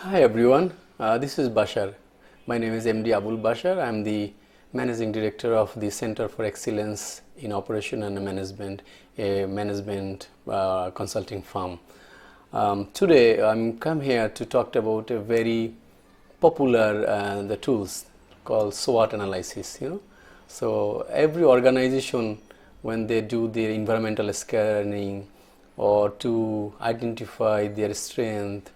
Hi everyone, this is Bashar. My name is MD Abul Bashar. I am the Managing Director of the Center for Excellence in Operation and Management, a management consulting firm. Today I'm come here to talk about a very popular the tools called SWOT analysis. So every organization, when they do their environmental scanning or to identify their strength,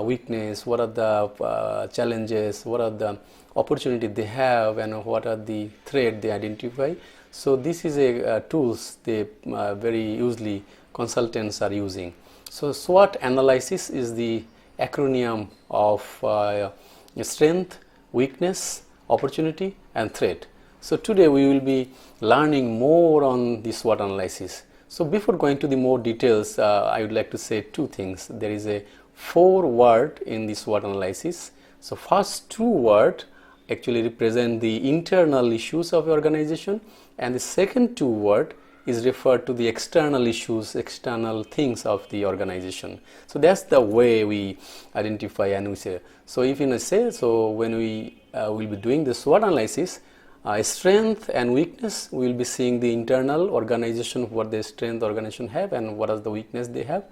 weakness, what are the challenges, what are the opportunity they have, and what are the threat they identify. So this is a tools they very usually consultants are using. So SWOT analysis is the acronym of strength, weakness, opportunity, and threat. So today we will be learning more on the SWOT analysis. So before going to the more details, I would like to say two things. There is a 4 word in the SWOT analysis. So first 2 word actually represent the internal issues of the organization, and the second 2 word is referred to the external issues, external things of the organization. So that's the way we identify and we say. So if you say, so when we will be doing the SWOT analysis, strength and weakness, we will be seeing the internal organization, what the strength organization have and what are the weakness they have,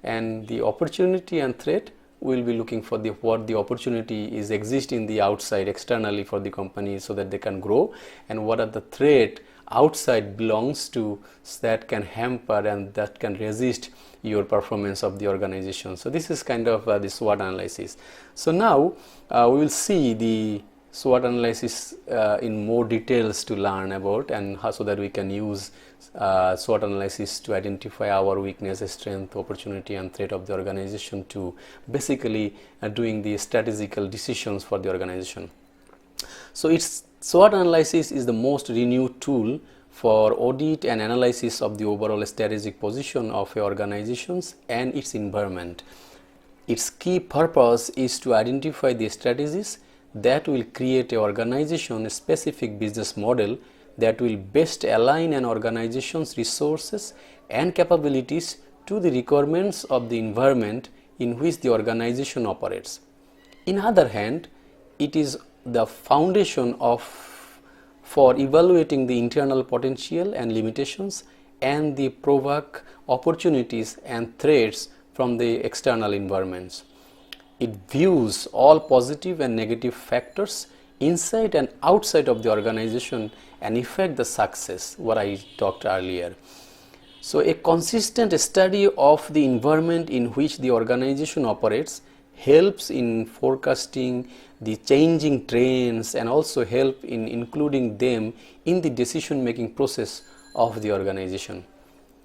and the opportunity and threat, we will be looking for the what the opportunity is exist in the outside externally for the company so that they can grow, and what are the threat outside belongs to that can hamper and that can resist your performance of the organization. So this is kind of the SWOT analysis. So now we will see the SWOT analysis in more details to learn about, and how, so that we can use SWOT analysis to identify our weakness, strength, opportunity, and threat of the organization to basically doing the strategical decisions for the organization. So it's SWOT analysis is the most renewed tool for audit and analysis of the overall strategic position of organizations and its environment. Its key purpose is to identify the strategies that will create an organization specific business model that will best align an organization's resources and capabilities to the requirements of the environment in which the organization operates. In other hand, it is the foundation for evaluating the internal potential and limitations and the provoke opportunities and threats from the external environments. It views all positive and negative factors inside and outside of the organization and affect the success, what I talked earlier. So a consistent study of the environment in which the organization operates helps in forecasting the changing trends and also help in including them in the decision making process of the organization.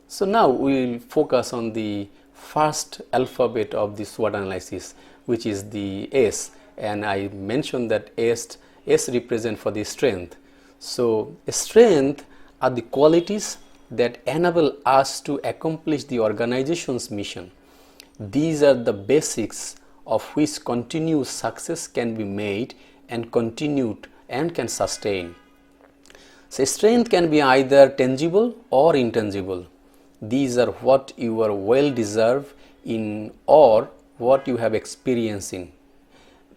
So now we will focus on the first alphabet of the SWOT analysis, which is the S, and I mentioned that S represent for the strength. So strength are the qualities that enable us to accomplish the organization's mission. These are the basics of which continuous success can be made and continued and can sustain. So strength can be either tangible or intangible. These are what you are well deserved in or what you have experienced in.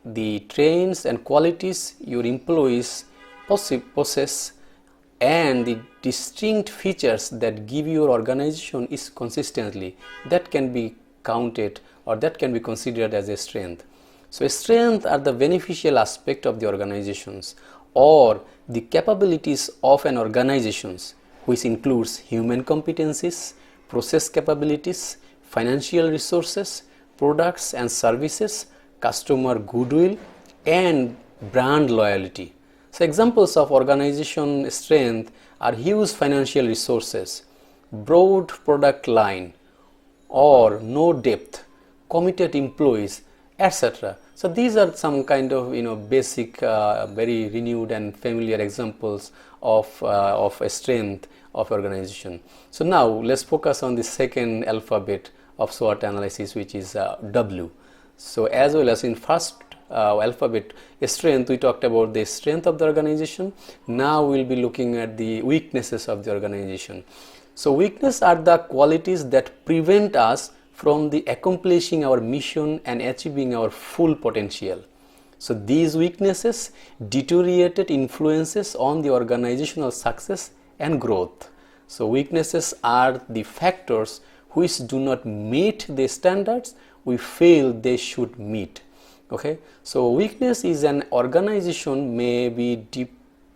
The traits and qualities your employees possess and the distinct features that give your organization is consistently, that can be counted or that can be considered as a strength. So strength are the beneficial aspect of the organizations or the capabilities of an organizations, which includes human competencies, process capabilities, financial resources, products and services, customer goodwill, and brand loyalty. So examples of organization strength are huge financial resources, broad product line, or no depth, committed employees, etc. So these are some kind of basic, very renewed and familiar examples of a strength of organization. So now let's focus on the second alphabet of SWOT analysis, which is W. So as well as in first alphabet strength, we talked about the strength of the organization. Now we'll be looking at the weaknesses of the organization. So weaknesses are the qualities that prevent us from the accomplishing our mission and achieving our full potential. So these weaknesses deteriorated influences on the organizational success and growth. So weaknesses are the factors which do not meet the standards we feel they should meet. Okay, so weakness is an organization may be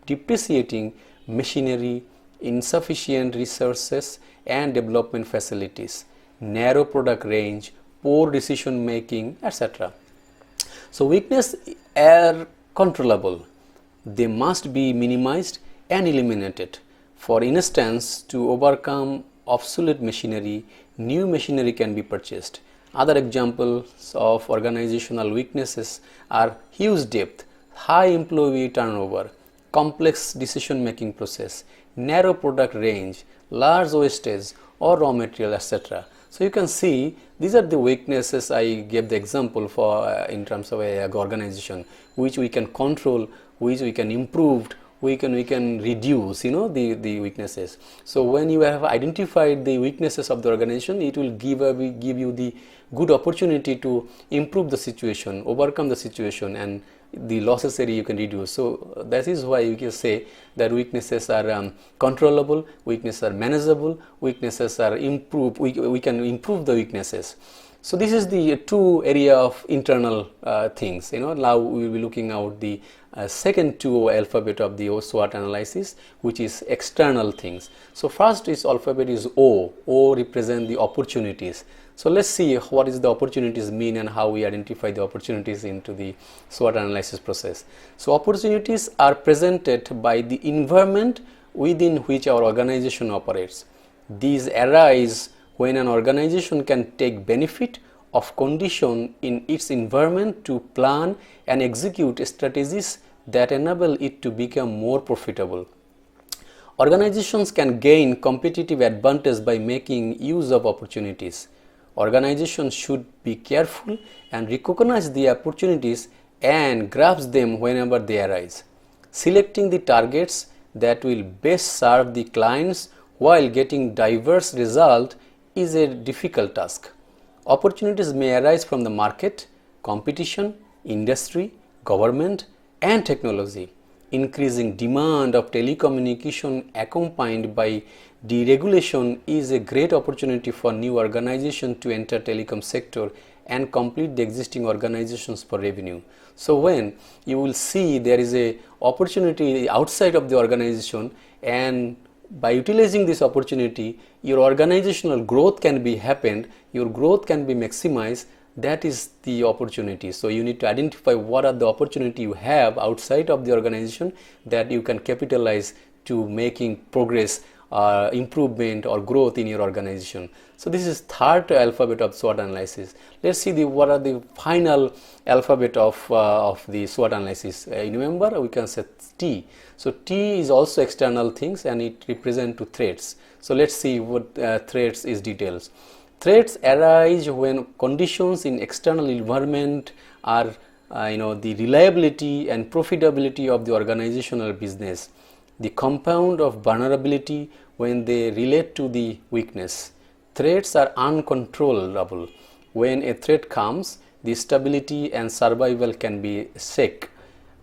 depreciating machinery, insufficient resources and development facilities, narrow product range, poor decision making, etc. So weaknesses are controllable. They must be minimized and eliminated. For instance, to overcome obsolete machinery, new machinery can be purchased. Other examples of organizational weaknesses are huge depth, high employee turnover, complex decision making process, narrow product range, large wastage or raw material, etc. So you can see these are the weaknesses I gave the example for in terms of a organization, which we can control, which we can improve, we can reduce, the weaknesses. So when you have identified the weaknesses of the organization, it will give you the good opportunity to improve the situation, overcome the situation, and the losses area you can reduce. So that is why you can say that weaknesses are controllable, weaknesses are manageable, weaknesses are improved. We can improve the weaknesses. So this is the two area of internal things. Now we will be looking out the second two alphabet of the SWOT analysis, which is external things. So first is alphabet is O. O represent the opportunities. So let's see what is the opportunities mean and how we identify the opportunities into the SWOT analysis process. So opportunities are presented by the environment within which our organization operates. These arise when an organization can take benefit of condition in its environment to plan and execute strategies that enable it to become more profitable. Organizations can gain competitive advantage by making use of opportunities. Organizations should be careful and recognize the opportunities and grasp them whenever they arise. Selecting the targets that will best serve the clients while getting diverse results is a difficult task. Opportunities may arise from the market, competition, industry, government, and technology. Increasing demand of telecommunication accompanied by deregulation is a great opportunity for new organizations to enter telecom sector and complete the existing organizations for revenue. So when you will see there is a opportunity outside of the organization, and by utilizing this opportunity, your organizational growth can be happened, your growth can be maximized. That is the opportunity. So you need to identify what are the opportunity you have outside of the organization that you can capitalize to making progress, improvement or growth in your organization. So this is third alphabet of SWOT analysis. Let's see what are the final alphabet of the SWOT analysis. You remember we can say T. So T is also external things and it represents to threats. So let's see what threats is details. Threats arise when conditions in external environment are the reliability and profitability of the organizational business. The compound of vulnerability when they relate to the weakness. Threats are uncontrollable. When a threat comes, the stability and survival can be shaken.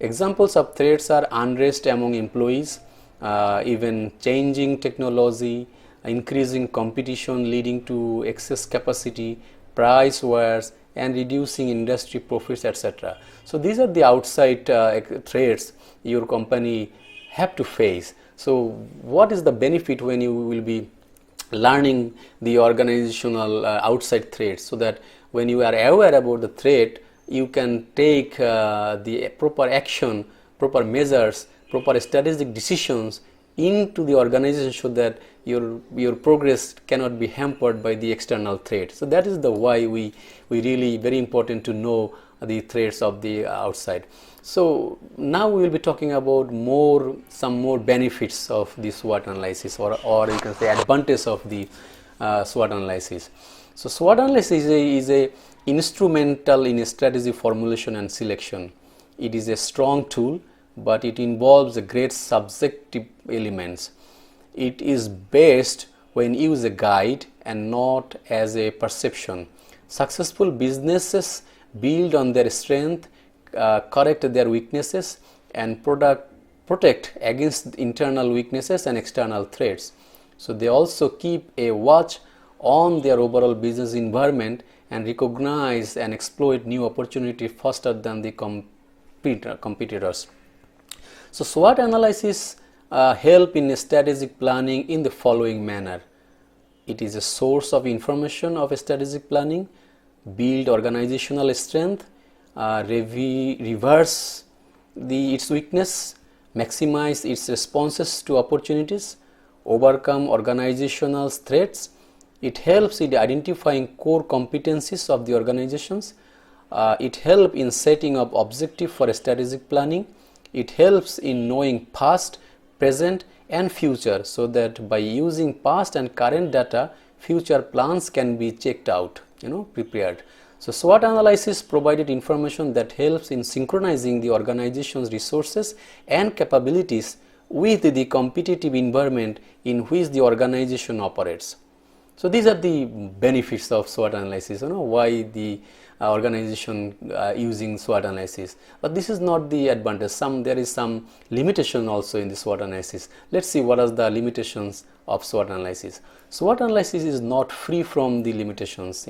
Examples of threats are unrest among employees, even changing technology, increasing competition leading to excess capacity, price wars, and reducing industry profits, etc. So these are the outside threats your company have to face. So what is the benefit when you will be learning the organizational outside threats, so that when you are aware about the threat, you can take the proper action, proper measures, proper strategic decisions into the organization so that your progress cannot be hampered by the external threat. So that is the why we really very important to know the threats of the outside. So now we will be talking about some more benefits of the SWOT analysis, or you can say advantage of the SWOT analysis. So SWOT analysis is a instrumental in strategy formulation and selection. It is a strong tool, but it involves a great subjective elements. It is based when used as a guide and not as a perception. Successful businesses build on their strength, correct their weaknesses, and protect against internal weaknesses and external threats. So they also keep a watch on their overall business environment and recognize and exploit new opportunities faster than the competitors. So SWOT analysis help in strategic planning in the following manner. It is a source of information of strategic planning, build organizational strength, reverse its weakness, maximize its responses to opportunities, overcome organizational threats. It helps in identifying core competencies of the organizations. It helps in setting up objective for strategic planning. It helps in knowing past, present and future, so that by using past and current data, future plans can be checked out, prepared. So SWOT analysis provided information that helps in synchronizing the organization's resources and capabilities with the competitive environment in which the organization operates. So these are the benefits of SWOT analysis, why the organization using SWOT analysis. But this is not the advantage. There is some limitation also in the SWOT analysis. Let's see what are the limitations of SWOT analysis. SWOT analysis is not free from the limitations.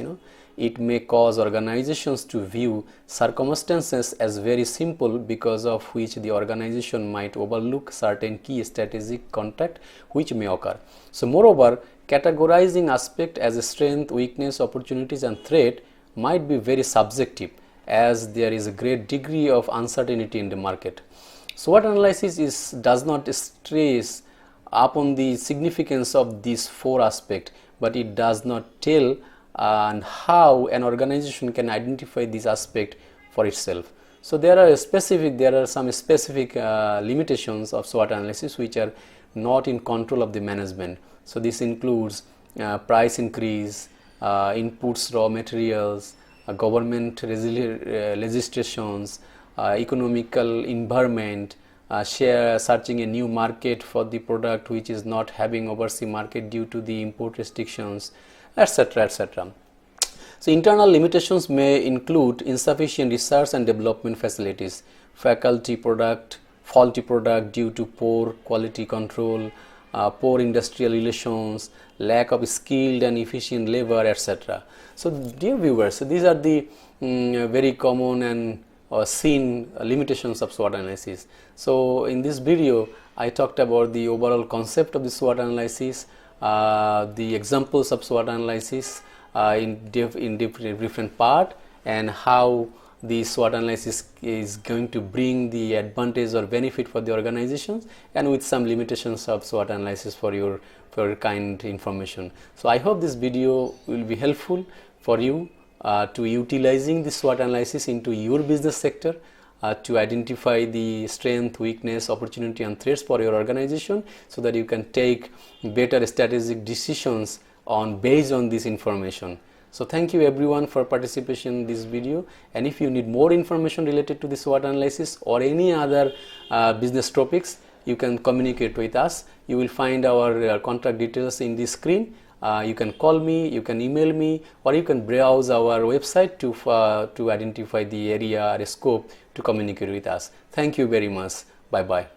It may cause organizations to view circumstances as very simple, because of which the organization might overlook certain key strategic contact which may occur. So moreover, categorizing aspect as a strength, weakness, opportunities and threat might be very subjective, as there is a great degree of uncertainty in the market. SWOT analysis does not stress upon the significance of these four aspects, but it does not tell and how an organization can identify this aspect for itself. So there are some specific limitations of SWOT analysis which are not in control of the management. So this includes price increase, inputs, raw materials, government legislations, economical environment, searching a new market for the product which is not having overseas market due to the import restrictions, etc., etc. So internal limitations may include insufficient research and development facilities, faulty product due to poor quality control, poor industrial relations, lack of skilled and efficient labor, etc. So dear viewers, these are the very common and seen limitations of SWOT analysis. So in this video I talked about the overall concept of the SWOT analysis, the examples of SWOT analysis in different part, and how the SWOT analysis is going to bring the advantage or benefit for the organizations, and with some limitations of SWOT analysis for your kind information. So I hope this video will be helpful for you to utilizing the SWOT analysis into your business sector, to identify the strength, weakness, opportunity and threats for your organization, so that you can take better strategic decisions based on this information. So thank you everyone for participation in this video, and if you need more information related to the SWOT analysis or any other business topics, you can communicate with us. You will find our contact details in the screen. You can call me, you can email me, or you can browse our website to identify the area or scope to communicate with us. Thank you very much. Bye bye.